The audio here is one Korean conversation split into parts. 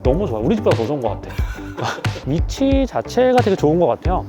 너무 좋아. 우리 집보다 더 좋은 것 같아. 위치 자체가 되게 좋은 것 같아요.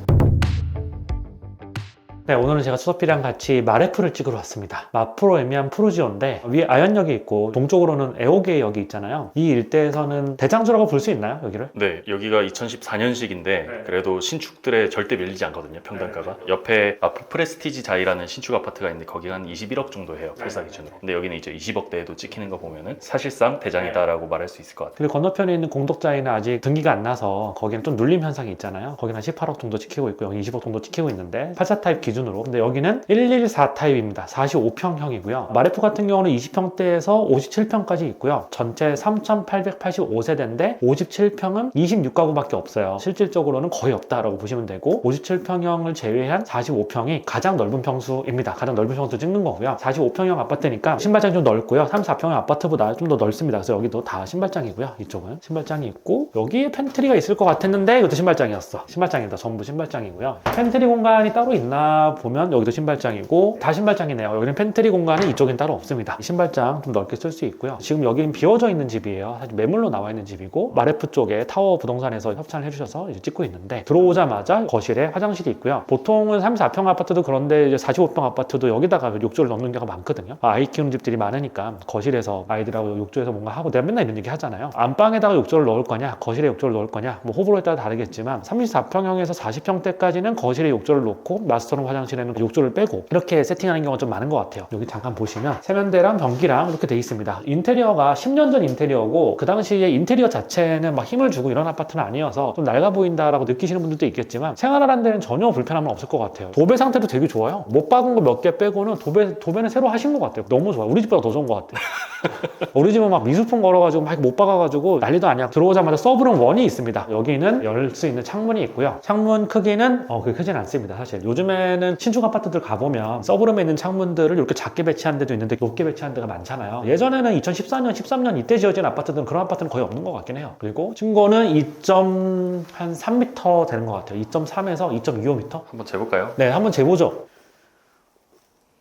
네, 오늘은 제가 수석PD랑 같이 마레프를 찍으러 왔습니다. 마프로 의미한 푸르지오인데 위에 아현역이 있고 동쪽으로는 에오게 역이 있잖아요. 이 일대에서는 대장주라고 볼 수 있나요, 여기를? 네, 여기가 2014년식인데 그래도 신축들에 절대 밀리지 않거든요, 평당가가. 옆에 마프 프레스티지 자이라는 신축 아파트가 있는데 거기가 한 21억 정도 해요, 팔사 기준으로. 근데 여기는 이제 20억대에도 찍히는 거 보면은 사실상 대장이다라고 말할 수 있을 것 같아요. 그리고 건너편에 있는 공덕자이는 아직 등기가 안 나서 거기는 좀 눌림 현상이 있잖아요. 거기는 한 18억 정도 찍히고 있고 여기 20억 정도 찍히고 있는데 84 타입 기준으로. 근데 여기는 114 타입입니다. 45평형이고요. 마레프 같은 경우는 20평대에서 57평까지 있고요. 전체 3,885세대인데 57평은 26가구밖에 없어요. 실질적으로는 거의 없다라고 보시면 되고 57평형을 제외한 45평이 가장 넓은 평수입니다. 가장 넓은 평수 찍는 거고요. 45평형 아파트니까 신발장이 좀 넓고요. 34평형 아파트보다 좀 더 넓습니다. 그래서 여기도 다 신발장이고요. 이쪽은 신발장이 있고 여기에 팬트리가 있을 것 같았는데 이것도 신발장이었어. 신발장입니다. 전부 신발장이고요. 팬트리 공간이 따로 있나 보면 여기도 신발장이고 다 신발장이네요. 여기는 팬트리 공간은 이쪽엔 따로 없습니다. 신발장 좀 넓게 쓸 수 있고요. 지금 여기는 비어져 있는 집이에요. 사실 매물로 나와 있는 집이고 마레프 쪽에 타워 부동산에서 협찬을 해주셔서 이제 찍고 있는데 들어오자마자 거실에 화장실이 있고요. 보통은 34평 아파트도 그런데 이제 45평 아파트도 여기다가 욕조를 넣는 경우가 많거든요. 아이 키우는 집들이 많으니까 거실에서 아이들하고 욕조에서 뭔가 하고 내가 맨날 이런 얘기 하잖아요. 안방에다가 욕조를 넣을 거냐 거실에 욕조를 넣을 거냐 뭐 호불호에 따라 다르겠지만 34평형에서 40평대까지는 거실에 욕조를 놓고 마스터룸 화장실에는 욕조를 빼고 이렇게 세팅하는 경우가 좀 많은 것 같아요. 여기 잠깐 보시면 세면대랑 변기랑 이렇게 돼 있습니다. 인테리어가 10년 전 인테리어고 그 당시에 인테리어 자체는 막 힘을 주고 이런 아파트는 아니어서 좀 낡아 보인다라고 느끼시는 분들도 있겠지만 생활하는 데는 전혀 불편함은 없을 것 같아요. 도배 상태도 되게 좋아요. 못 박은 거 몇 개 빼고는 도배는 새로 하신 것 같아요. 너무 좋아요. 우리 집보다 더 좋은 것 같아요. 우리 집은 막 미수품 걸어가지고 막 못 박아가지고 난리도 아니야. 들어오자마자 서브룸 1이 있습니다. 여기는 열 수 있는 창문이 있고요. 창문 크기는 그렇게 크진 않습니다. 사실 요즘에는 신축 아파트들 가보면 서브룸에 있는 창문들을 이렇게 작게 배치한 데도 있는데 높게 배치한 데가 많잖아요. 예전에는 2014년, 13년 이때 지어진 아파트들은 그런 아파트는 거의 없는 것 같긴 해요. 그리고 층고는 2.3m 되는 것 같아요. 2.3에서 2.25m? 한번 재볼까요? 네, 한번 재보죠.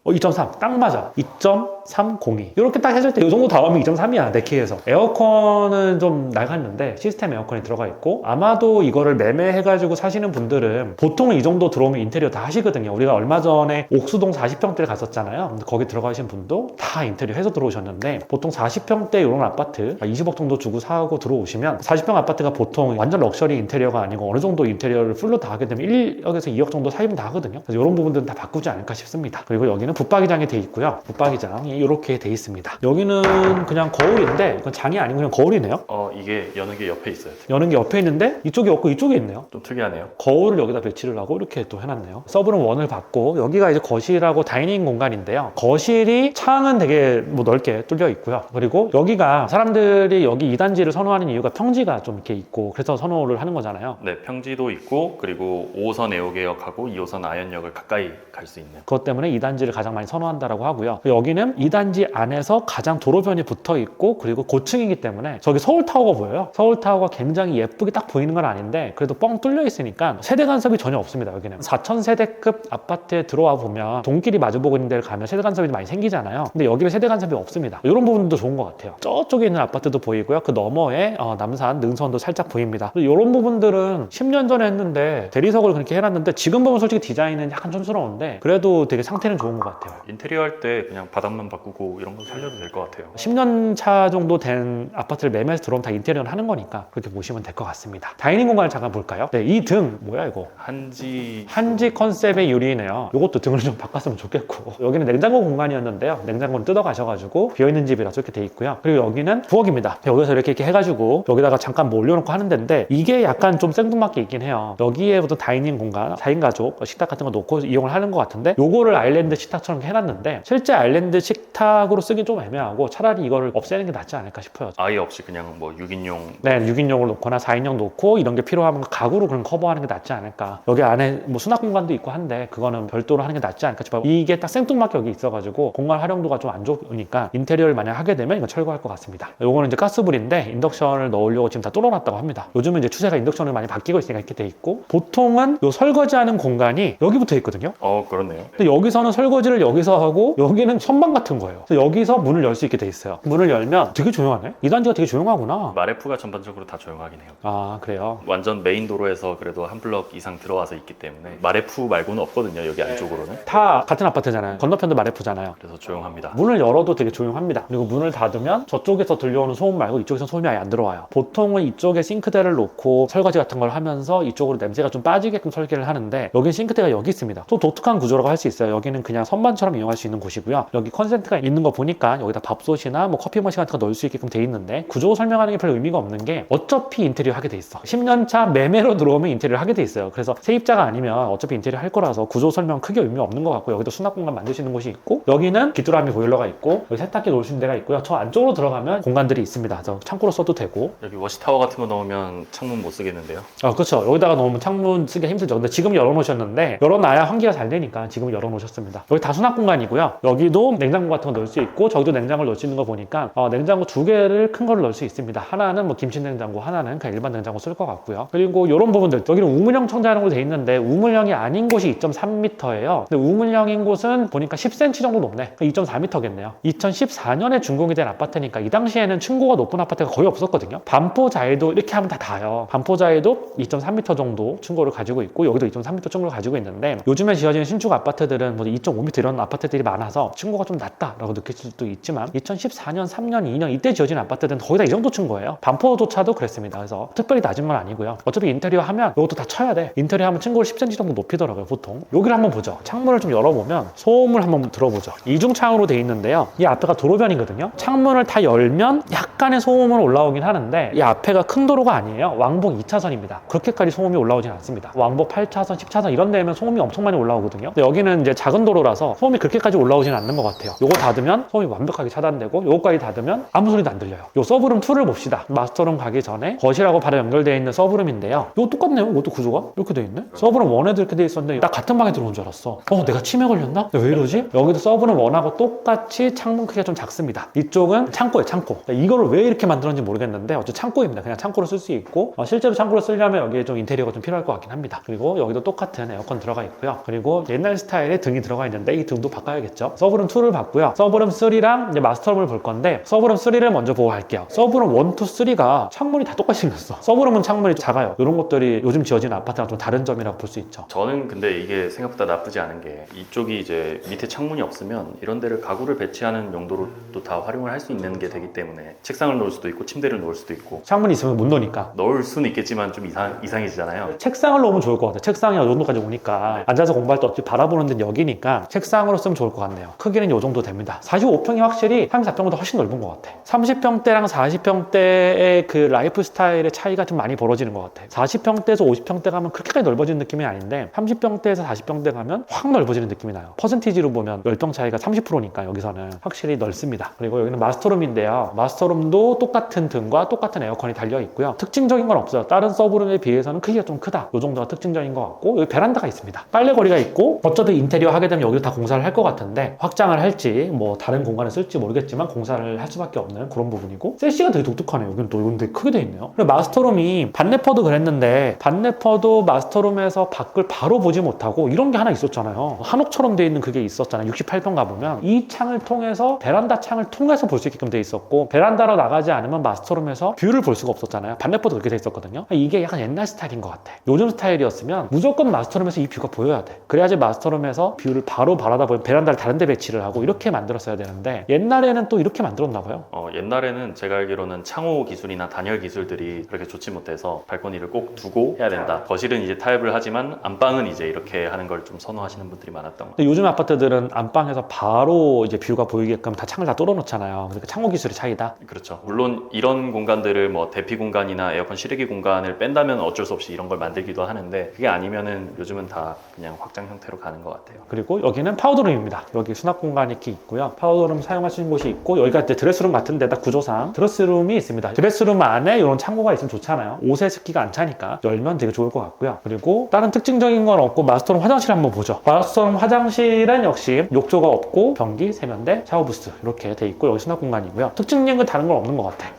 2.3 딱 맞아. 2.302 이렇게 딱 했을 때 이 정도 다음이 2.3이야 내 키에서. 에어컨은 좀 낡았는데 시스템 에어컨이 들어가 있고 아마도 이거를 매매해가지고 사시는 분들은 보통은 이 정도 들어오면 인테리어 다 하시거든요. 우리가 얼마 전에 옥수동 40평대를 갔었잖아요. 근데 거기 들어가신 분도 다 인테리어 해서 들어오셨는데 보통 40평대 이런 아파트 20억 정도 주고 사고 들어오시면 40평 아파트가 보통 완전 럭셔리 인테리어가 아니고 어느 정도 인테리어를 풀로 다 하게 되면 1억에서 2억 정도 사이면 다 하거든요. 그래서 이런 부분들은 다 바꾸지 않을까 싶습니다. 그리고 여기는 붙박이장이 돼 있고요. 붙박이장이 이렇게 돼 있습니다. 여기는 그냥 거울인데 이건 장이 아니고 그냥 거울이네요. 이게 여는 게 옆에 있어요. 여는 게 옆에 있는데 이쪽이 없고 이쪽에 있네요. 좀 특이하네요. 거울을 여기다 배치를 하고 이렇게 또 해놨네요. 서브룸 1을 받고 여기가 이제 거실하고 다이닝 공간인데요. 거실이 창은 되게 뭐 넓게 뚫려 있고요. 그리고 여기가 사람들이 여기 2단지를 선호하는 이유가 평지가 좀 이렇게 있고 그래서 선호를 하는 거잖아요. 네, 평지도 있고 그리고 5호선 애호개역하고 2호선 아현역을 가까이 갈 수 있는. 그것 때문에 2단지를 가장 많이 선호한다라고 하고요. 여기는 2단지 안에서 가장 도로변이 붙어 있고 그리고 고층이기 때문에 저기 서울타워가 보여요. 서울타워가 굉장히 예쁘게 딱 보이는 건 아닌데 그래도 뻥 뚫려 있으니까 세대 간섭이 전혀 없습니다. 여기는 4,000세대급 아파트에 들어와 보면 동길이 마주보고 있는 데를 가면 세대 간섭이 많이 생기잖아요. 근데 여기는 세대 간섭이 없습니다. 이런 부분도 좋은 것 같아요. 저쪽에 있는 아파트도 보이고요. 그 너머에 남산 능선도 살짝 보입니다. 이런 부분들은 10년 전에 했는데 대리석을 그렇게 해놨는데 지금 보면 솔직히 디자인은 약간 촌스러운데 그래도 되게 상태는 좋은 것 같아요. 인테리어 할 때 그냥 바닥만 바꾸고 이런 거 살려도 될 것 같아요. 10년 차 정도 된 아파트를 매매해서 들어오면 다 인테리어를 하는 거니까 그렇게 보시면 될 것 같습니다. 다이닝 공간을 잠깐 볼까요? 네, 이 등 뭐야 이거? 한지 컨셉의 유리네요. 이것도 등을 좀 바꿨으면 좋겠고 여기는 냉장고 공간이었는데요. 냉장고는 뜯어 가셔가지고 비어있는 집이라서 이렇게 돼 있고요. 그리고 여기는 부엌입니다. 여기서 이렇게 해가지고 여기다가 잠깐 뭐 올려놓고 하는 데인데 이게 약간 좀 생뚱맞게 있긴 해요. 여기에 보통 다이닝 공간, 4인 가족 식탁 같은 거 놓고 이용을 하는 것 같은데 요거를 아일랜드 식탁처럼 해놨는데 실제 아일랜드 식탁으로 쓰기 좀 애매하고 차라리 이거를 없애는 게 낫지 않을까 싶어요. 아예 없이 그냥 뭐 6인용. 네, 6인용을 놓거나 4인용 놓고 이런 게 필요하면 가구로 그냥 커버하는 게 낫지 않을까. 여기 안에 뭐 수납 공간도 있고 한데 그거는 별도로 하는 게 낫지 않을까 싶어요. 이게 딱 생뚱맞게 여기 있어가지고 공간 활용도가 좀 안 좋으니까 인테리어를 만약 하게 되면 이거 철거할 것 같습니다. 요거는 이제 가스불인데 인덕션을 넣으려고 지금 다 뚫어놨다고 합니다. 요즘은 이제 추세가 인덕션을 많이 바뀌고 있으니까 이렇게 돼 있고 보통은 요 설거지하는 공간이 여기 붙어 있거든요. 그렇네요. 근데 여기서는 설거지를 여기서 하고 여기는 선반 같은 같은 거예요. 그래서 여기서 문을 열 수 있게 돼 있어요. 문을 열면 되게 조용하네. 이 단지가 되게 조용하구나. 마레프가 전반적으로 다 조용하긴 해요. 아, 그래요? 완전 메인 도로에서 그래도 한 블럭 이상 들어와서 있기 때문에 마레프 말고는 없거든요, 여기 안쪽으로는. 다 같은 아파트잖아요. 건너편도 마레프잖아요. 그래서 조용합니다. 문을 열어도 되게 조용합니다. 그리고 문을 닫으면 저쪽에서 들려오는 소음 말고 이쪽에서 소음이 아예 안 들어와요. 보통은 이쪽에 싱크대를 놓고 설거지 같은 걸 하면서 이쪽으로 냄새가 좀 빠지게끔 설계를 하는데 여긴 싱크대가 여기 있습니다. 또 독특한 구조라고 할 수 있어요. 여기는 그냥 선반처럼 이용할 수 있는 곳이고요. 여기 컨센트가 있는 거 보니까 여기다 밥솥이나 뭐 커피 머신 같은 거 넣을 수 있게끔 돼 있는데 구조 설명하는 게 별 의미가 없는 게 어차피 인테리어 하게 돼 있어. 10년차 매매로 들어오면 인테리어 하게 돼 있어요. 그래서 세입자가 아니면 어차피 인테리어 할 거라서 구조 설명 크게 의미 없는 것 같고 여기도 수납 공간 만드시는 곳이 있고 여기는 귀뚜라미 보일러가 있고 여기 세탁기 놓을 수 있는 데가 있고요. 저 안쪽으로 들어가면 공간들이 있습니다. 그래서 창고로 써도 되고 여기 워시타워 같은 거 넣으면 창문 못 쓰겠는데요. 그렇죠. 여기다가 넣으면 창문 쓰기가 힘들죠. 근데 지금 열어놓으셨는데 열어놔야 환기가 잘 되니까 지금 열어놓으셨습니다. 여기 다 수납 공간이고요. 여기도 냉장고 같은 거 넣을 수 있고 저기도 냉장고를 넣을 수 있는 거 보니까 냉장고 두 개를 큰 거를 넣을 수 있습니다. 하나는 뭐 김치 냉장고, 하나는 그냥 일반 냉장고 쓸 것 같고요. 그리고 이런 부분들 여기는 우물형 청자라고 돼 있는데 우물형이 아닌 곳이 2.3m예요. 근데 우물형인 곳은 보니까 10cm 정도 높네. 2.4m겠네요. 2014년에 준공이 된 아파트니까 이 당시에는 층고가 높은 아파트가 거의 없었거든요. 반포자에도 이렇게 하면 다 닿아요. 반포자에도 2.3m 정도 층고를 가지고 있고 여기도 2.3m 층고를 가지고 있는데 요즘에 지어지는 신축 아파트들은 뭐 2.5m 이런 아파트들이 많아서 층고가 좀 낮다라고 느끼실 수도 있지만 2014년, 3년, 2년 이때 지어진 아파트들은 거의 다 이 정도 층고예요. 반포조차도 그랬습니다. 그래서 특별히 낮은 건 아니고요. 어차피 인테리어 하면 이것도 다 쳐야 돼. 인테리어 하면 층고를 10cm 정도 높이더라고요, 보통. 여기를 한번 보죠. 창문을 좀 열어보면 소음을 한번 들어보죠. 이중창으로 돼 있는데요. 이 앞에가 도로변이거든요. 창문을 다 열면 약간의 소음은 올라오긴 하는데 이 앞에가 큰 도로가 아니에요. 왕복 2차선입니다. 그렇게까지 소음이 올라오진 않습니다. 왕복 8차선, 10차선 이런 데면 소음이 엄청 많이 올라오거든요. 근데 여기는 이제 작은 도로라서 소음이 그렇게까지 올라오진 않는 것 같아요. 요거 닫으면 소음이 완벽하게 차단되고 요거까지 닫으면 아무 소리도 안 들려요. 요 서브룸 2를 봅시다. 마스터룸 가기 전에 거실하고 바로 연결되어 있는 서브룸인데요. 이거 똑같네요. 이것도 구조가 이렇게 돼 있네. 서브룸 1에도 이렇게 돼 있었는데 딱 같은 방에 들어온 줄 알았어. 내가 치매 걸렸나? 왜 이러지? 여기도 서브룸 1하고 똑같이 창문 크기가 좀 작습니다. 이쪽은 창고예요, 창고. 이거를 왜 이렇게 만들었는지 모르겠는데 어쨌든 창고입니다. 그냥 창고로 쓸 수 있고 실제로 창고로 쓰려면 여기에 좀 인테리어가 좀 필요할 것 같긴 합니다. 그리고 여기도 똑같은 에어컨 들어가 있고요. 그리고 옛날 스타일의 등이 들어가 있는데 이 등도 바꿔야겠죠. 서브룸 2를 봤고요. 서브룸 3랑 이제 마스터룸을 볼 건데 서브룸 3를 먼저 보고 갈게요. 서브룸 1, 2, 3가 창문이 다 똑같이 생겼어. 서브룸은 창문이 작아요. 이런 것들이 요즘 지어진 아파트랑 좀 다른 점이라고 볼 수 있죠. 저는 근데 이게 생각보다 나쁘지 않은 게 이쪽이 이제 밑에 창문이 없으면 이런 데를 가구를 배치하는 용도로 또 다 활용을 할 수 있는 게 되기 때문에 책상을 놓을 수도 있고 침대를 놓을 수도 있고 창문이 있으면 못 넣으니까 넣을 수는 있겠지만 좀 이상해지잖아요. 책상을 놓으면 좋을 것 같아요. 책상이 이 정도까지 오니까 앉아서 공부할 때 어차피 바라보는 데는 여기니까 책상으로 쓰면 좋을 것 같네요. 크기는 이 정도 됩니다. 45평이 확실히 34평보다 훨씬 넓은 것 같아. 30평대랑 40평대의 그 라이프 스타일의 차이가 좀 많이 벌어지는 것 같아. 40평대에서 50평대 가면 그렇게까지 넓어지는 느낌이 아닌데 30평대에서 40평대 가면 확 넓어지는 느낌이 나요. 퍼센티지로 보면 열평 차이가 30%니까 여기서는 확실히 넓습니다. 그리고 여기는 마스터룸인데요. 마스터룸도 똑같은 등과 똑같은 에어컨이 달려 있고요. 특징적인 건 없어요. 다른 서브룸에 비해서는 크기가 좀 크다. 이 정도가 특징적인 것 같고 여기 베란다가 있습니다. 빨래거리가 있고 어차피 인테리어 하게 되면 여기도 다 공사를 할 것 같은데 확장을 할지 뭐 다른 공간을 쓸지 모르겠지만 공사를 할 수밖에 없는 그런 부분이고 세시가 되게 독특하네요. 여기는 또 되게 크게 돼 있네요. 그리고 마스터룸이 반네퍼도 그랬는데 반네퍼도 마스터룸에서 밖을 바로 보지 못하고 이런 게 하나 있었잖아요. 한옥처럼 돼 있는 그게 있었잖아요. 68평 가보면 이 창을 통해서 베란다 창을 통해서 볼 수 있게끔 돼 있었고 베란다로 나가지 않으면 마스터룸에서 뷰를 볼 수가 없었잖아요. 반네퍼도 그렇게 돼 있었거든요. 이게 약간 옛날 스타일인 것 같아. 요즘 스타일이었으면 무조건 마스터룸에서 이 뷰가 보여야 돼. 그래야지 마스터룸에서 뷰를 바로 바라다 보면 베란다를 다른 데 배치를 하고 이렇게 만들었어야 되는데 옛날에는 또 이렇게 만들었나 봐요. 옛날에는 제가 알기로는 창호 기술이나 단열 기술들이 그렇게 좋지 못해서 발코니를 꼭 두고 해야 된다. 거실은 이제 타협을 하지만 안방은 이제 이렇게 하는 걸 좀 선호하시는 분들이 많았던 것 같아요. 근데 요즘 아파트들은 안방에서 바로 이제 뷰가 보이게끔 다 창을 다 뚫어놓잖아요. 그러니까 창호 기술의 차이다. 그렇죠. 물론 이런 공간들을 뭐 대피 공간이나 에어컨 실외기 공간을 뺀다면 어쩔 수 없이 이런 걸 만들기도 하는데 그게 아니면은 요즘은 다 그냥 확장 형태로 가는 것 같아요. 그리고 여기는 파우더룸입니다. 여기 수납 공간이 이렇게 있고요. 파우더룸 사용할 수 있는 곳이 있고 여기가 이제 드레스룸 같은 데다 구조상 드레스룸이 있습니다. 드레스룸 안에 이런 창고가 있으면 좋잖아요. 옷에 습기가 안 차니까 열면 되게 좋을 것 같고요. 그리고 다른 특징적인 건 없고 마스터룸 화장실 한번 보죠. 마스터룸 화장실은 역시 욕조가 없고 변기, 세면대, 샤워부스 이렇게 돼 있고 여기 수납 공간이고요. 특징적인 건 다른 건 없는 것 같아요.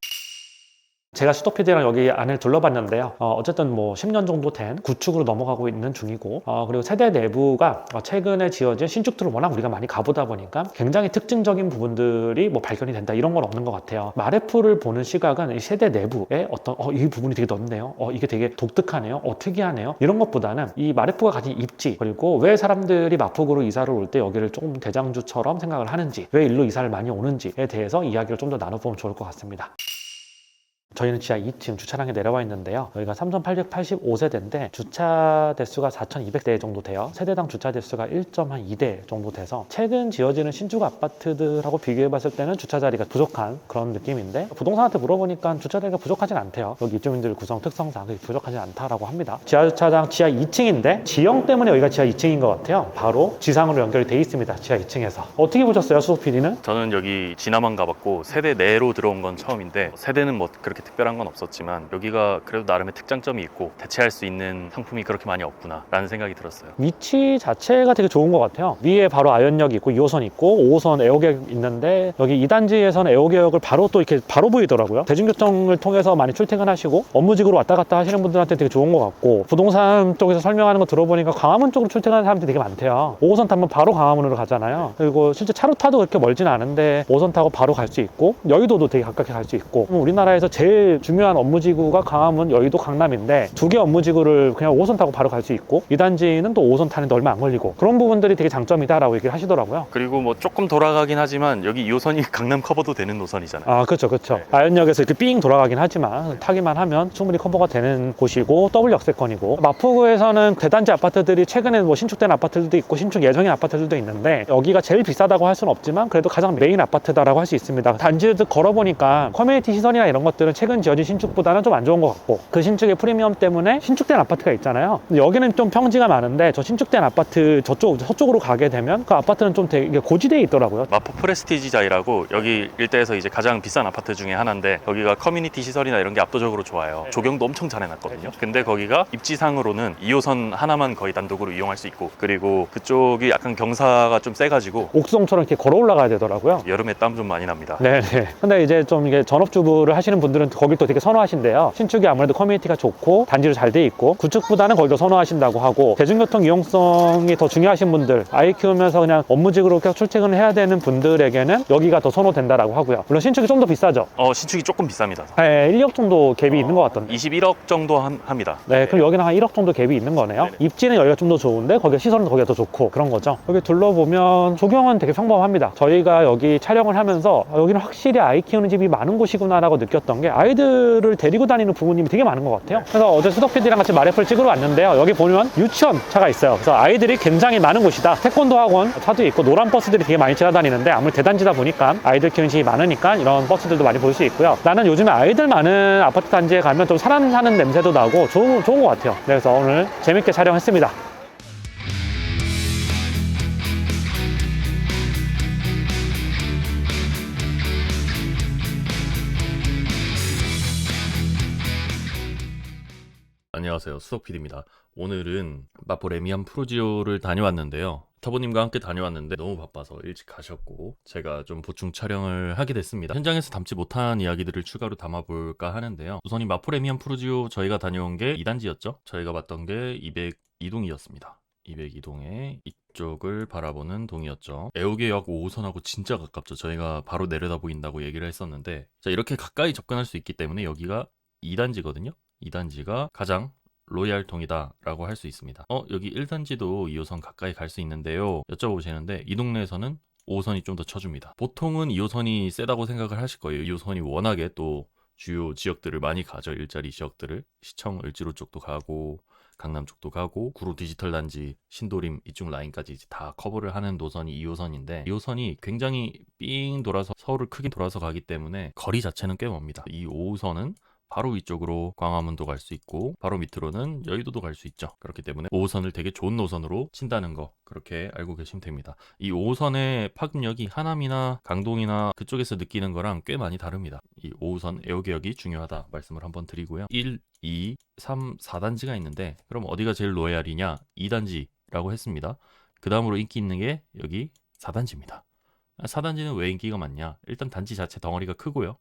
제가 수도피디랑 여기 안을 둘러봤는데요. 어쨌든 뭐 10년 정도 된 구축으로 넘어가고 있는 중이고, 그리고 세대 내부가 최근에 지어진 신축들을 워낙 우리가 많이 가보다 보니까 굉장히 특징적인 부분들이 뭐 발견이 된다 이런 건 없는 것 같아요. 마레프를 보는 시각은 이 세대 내부의 어떤 이 부분이 되게 넓네요. 이게 되게 독특하네요. 특이하네요. 이런 것보다는 이 마레프가 가진 입지, 그리고 왜 사람들이 마포구로 이사를 올 때 여기를 조금 대장주처럼 생각을 하는지, 왜 일로 이사를 많이 오는지에 대해서 이야기를 좀 더 나눠보면 좋을 것 같습니다. 저희는 지하 2층 주차장에 내려와 있는데요. 여기가 3885세대인데 주차 대수가 4200대 정도 돼요. 세대당 주차 대수가 1.2대 정도 돼서 최근 지어지는 신축 아파트들하고 비교해 봤을 때는 주차 자리가 부족한 그런 느낌인데, 부동산한테 물어보니까 주차 자리가 부족하진 않대요. 여기 입주민들 구성 특성상 부족하지 않다라고 합니다. 지하 주차장 지하 2층인데 지형 때문에 여기가 지하 2층인 것 같아요. 바로 지상으로 연결이 돼 있습니다. 지하 2층에서. 어떻게 보셨어요, 수석 PD는? 저는 여기 지나만 가봤고 세대 내로 들어온 건 처음인데, 세대는 뭐 그렇게 특별한 건 없었지만 여기가 그래도 나름의 특장점이 있고 대체할 수 있는 상품이 그렇게 많이 없구나 라는 생각이 들었어요. 위치 자체가 되게 좋은 것 같아요. 위에 바로 아현역 있고 2호선 있고 5호선 애호개역 있는데, 여기 2단지에서는 애호개역을 바로 또 이렇게 바로 보이더라고요. 대중교통을 통해서 많이 출퇴근하시고 업무직으로 왔다 갔다 하시는 분들한테 되게 좋은 것 같고, 부동산 쪽에서 설명하는 거 들어보니까 광화문 쪽으로 출퇴근하는 사람들이 되게 많대요. 5호선 타면 바로 광화문으로 가잖아요. 그리고 실제 차로 타도 그렇게 멀진 않은데 5호선 타고 바로 갈 수 있고, 여의도도 되게 가깝게 갈 수 있고, 우리나라에서 제일 중요한 업무지구가 강화문, 여의도, 강남인데 두 개 업무지구를 그냥 5호선 타고 바로 갈 수 있고, 이 단지는 또 5호선 타는데 얼마 안 걸리고, 그런 부분들이 되게 장점이다라고 얘기를 하시더라고요. 그리고 뭐 조금 돌아가긴 하지만 여기 2호선이 강남 커버도 되는 노선이잖아요. 그렇죠, 그렇죠. 네. 아현역에서 이렇게 삥 돌아가긴 하지만 타기만 하면 충분히 커버가 되는 곳이고, 더블 역세권이고, 마포구에서는 대단지 아파트들이 최근에 뭐 신축된 아파트들도 있고 신축 예정인 아파트들도 있는데, 여기가 제일 비싸다고 할 수는 없지만 그래도 가장 메인 아파트다라고 할 수 있습니다. 단지들 걸어보니까 커뮤니티 시설이나 이런 것들은 최근 지어진 신축보다는 좀 안 좋은 것 같고, 그 신축의 프리미엄 때문에 신축된 아파트가 있잖아요. 근데 여기는 좀 평지가 많은데 저 신축된 아파트 서쪽으로 가게 되면 그 아파트는 좀 되게 고지대에 있더라고요. 마포 프레스티지 자이라고 여기 일대에서 이제 가장 비싼 아파트 중에 하나인데, 여기가 커뮤니티 시설이나 이런 게 압도적으로 좋아요. 조경도 엄청 잘 해놨거든요. 근데 거기가 입지상으로는 2호선 하나만 거의 단독으로 이용할 수 있고, 그리고 그쪽이 약간 경사가 좀 세가지고 옥수동처럼 이렇게 걸어 올라가야 되더라고요. 여름에 땀 좀 많이 납니다. 네네. 근데 이제 좀 이게 전업주부를 하시는 분들은 거길 또 되게 선호하신대요. 신축이 아무래도 커뮤니티가 좋고 단지도 잘 돼 있고, 구축보다는 거길 더 선호하신다고 하고, 대중교통 이용성이 더 중요하신 분들, 아이 키우면서 그냥 업무직으로 계속 출퇴근을 해야 되는 분들에게는 여기가 더 선호된다라고 하고요. 물론 신축이 좀 더 비싸죠. 신축이 조금 비쌉니다. 네, 1억 정도 갭이 있는 것 같던데. 21억 정도 합니다. 네, 그럼 여기는 한 1억 정도 갭이 있는 거네요. 네네. 입지는 여기가 좀 더 좋은데 거기가 시설은 거기가 더 좋고 그런 거죠. 여기 둘러보면 조경은 되게 평범합니다. 저희가 여기 촬영을 하면서 여기는 확실히 아이 키우는 집이 많은 곳이구나 라고 느꼈던 게, 아이들을 데리고 다니는 부모님이 되게 많은 것 같아요. 그래서 어제 수덕 PD랑 같이 마레프를 찍으러 왔는데요. 여기 보면 유치원 차가 있어요. 그래서 아이들이 굉장히 많은 곳이다. 태권도 학원 차도 있고 노란 버스들이 되게 많이 지나다니는데, 아무래도 대단지다 보니까 아이들 키우는 집이 많으니까 이런 버스들도 많이 볼 수 있고요. 나는 요즘에 아이들 많은 아파트 단지에 가면 좀 사람 사는 냄새도 나고 좋은 것 같아요. 그래서 오늘 재밌게 촬영했습니다. 안녕하세요, 수석 PD입니다. 오늘은 마포 레미안 프로지오를 다녀왔는데요. 터보님과 함께 다녀왔는데 너무 바빠서 일찍 가셨고 제가 좀 보충 촬영을 하게 됐습니다. 현장에서 담지 못한 이야기들을 추가로 담아볼까 하는데요. 우선 이 마포 레미안 프로지오 저희가 다녀온 게 2단지였죠. 저희가 봤던 게 202동이었습니다. 202동에 이쪽을 바라보는 동이었죠. 애호개역 5호선하고 진짜 가깝죠. 저희가 바로 내려다 보인다고 얘기를 했었는데, 자, 이렇게 가까이 접근할 수 있기 때문에 여기가 2단지거든요. 2단지가 가장 로얄동이다 라고 할 수 있습니다. 여기 1단지도 2호선 가까이 갈 수 있는데요, 여쭤보시는데 이 동네에서는 5호선이 좀 더 쳐줍니다. 보통은 2호선이 세다고 생각을 하실 거예요. 2호선이 워낙에 또 주요 지역들을 많이 가죠. 일자리 지역들을, 시청 을지로 쪽도 가고 강남 쪽도 가고 구로 디지털 단지, 신도림 이쪽 라인까지 이제 다 커버를 하는 노선이 2호선인데, 2호선이 굉장히 삥 돌아서 서울을 크게 돌아서 가기 때문에 거리 자체는 꽤 멉니다. 이 5호선은 바로 위쪽으로 광화문도 갈 수 있고 바로 밑으로는 여의도도 갈 수 있죠. 그렇기 때문에 5호선을 되게 좋은 노선으로 친다는 거, 그렇게 알고 계시면 됩니다. 이 5호선의 파급력이 하남이나 강동이나 그쪽에서 느끼는 거랑 꽤 많이 다릅니다. 이 5호선 애호개역이 중요하다 말씀을 한번 드리고요. 1, 2, 3, 4단지가 있는데, 그럼 어디가 제일 로얄이냐? 2단지라고 했습니다. 그 다음으로 인기 있는 게 여기 4단지입니다. 4단지는 왜 인기가 많냐? 일단 단지 자체 덩어리가 크고요.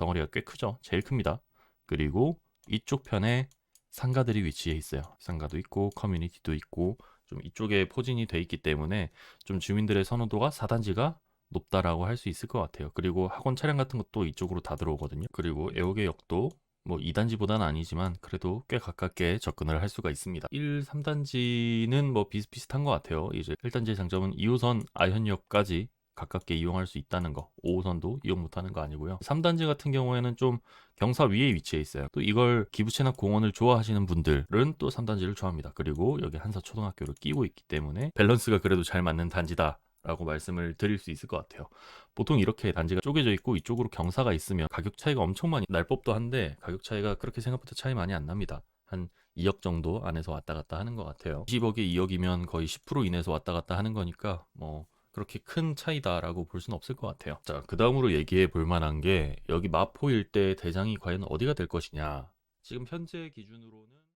덩어리가 꽤 크죠. 제일 큽니다. 그리고 이쪽 편에 상가들이 위치해 있어요. 상가도 있고 커뮤니티도 있고 좀 이쪽에 포진이 돼 있기 때문에 좀 주민들의 선호도가 4단지가 높다라고 할 수 있을 것 같아요. 그리고 학원 차량 같은 것도 이쪽으로 다 들어오거든요. 그리고 애호개역도 뭐 2단지보다는 아니지만 그래도 꽤 가깝게 접근을 할 수가 있습니다. 1, 3단지는 뭐 비슷비슷한 것 같아요. 이제 1단지의 장점은 2호선 아현역까지 가깝게 이용할 수 있다는 거, 5호선도 이용 못하는 거 아니고요. 3단지 같은 경우에는 좀 경사 위에 위치해 있어요. 또 이걸 기부채납 공원을 좋아하시는 분들은 또 3단지를 좋아합니다. 그리고 여기 한사초등학교를 끼고 있기 때문에 밸런스가 그래도 잘 맞는 단지다 라고 말씀을 드릴 수 있을 것 같아요. 보통 이렇게 단지가 쪼개져 있고 이쪽으로 경사가 있으면 가격 차이가 엄청 많이 날 법도 한데 가격 차이가 그렇게 생각보다 차이 많이 안 납니다. 한 2억 정도 안에서 왔다 갔다 하는 것 같아요. 20억에 2억이면 거의 10% 이내에서 왔다 갔다 하는 거니까 뭐 그렇게 큰 차이다라고 볼 수는 없을 것 같아요. 자, 그 다음으로 얘기해 볼 만한 게 여기 마포 일대 대장이 과연 어디가 될 것이냐. 지금 현재 기준으로는